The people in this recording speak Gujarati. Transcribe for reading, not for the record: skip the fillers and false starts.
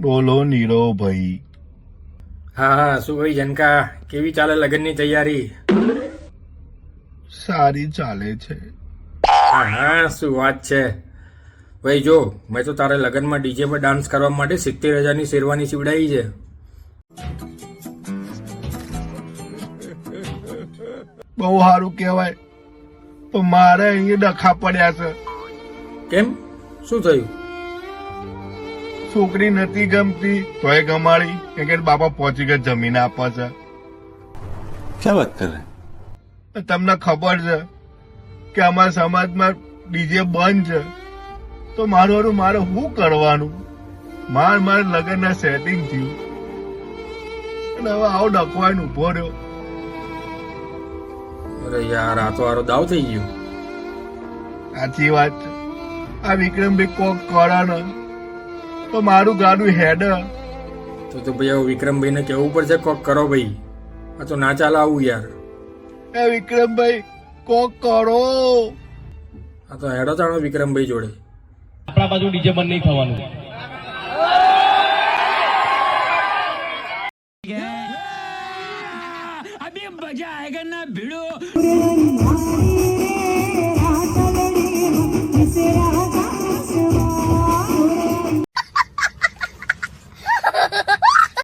બોલો નીરો ભાઈ. હા હા, શું ભાઈ જનકા, કેવી ચાલે લગ્નની તૈયારી? સારી ચાલે છે. હા હા, શું વાત છે ભાઈ. જો મેં તો તારે લગ્નમાં ડીજે પર ડાન્સ કરવા માટે 70,000ની શેરવાની સીવડાવી છે. બહુ સારું કહેવાય, પણ મારે અહીંયા ડખા પડ્યા છે. કેમ, શું થયું? છોકરી નથી ગમતી તોય ગમાડી, કેમ કે બાપા પહોંચી ગયા જમીન આપે છે. क्या बात कर रहे તમને ખબર છે કે અમારા સમાજમાં ડીજે બંધ છે, તો મારે શું કરવાનું? માર લગ્નના સેટિંગ થયું અને હવે આવો ડખવાઈને ઉભો રહ્યો. અરે યાર, આ તો આરો દાવ થઈ ગયો. સાચી વાત છે. આ વિક્રમભાઈ કોક કરે ને તો મારું ગાડું હેડ. તો ભાઈ હવે વિક્રમભાઈને કહેવું પડશે કોક કરો ભાઈ. આ તો ના ચાલે આવું યાર. એ વિક્રમભાઈ કોક કરો. આ તો હેડો તાણો વિક્રમભાઈ જોડે. આપણા બાજુ ડીજે બંધ નહીં થવાનું. अभी मजा आएगा ना भिड़ो.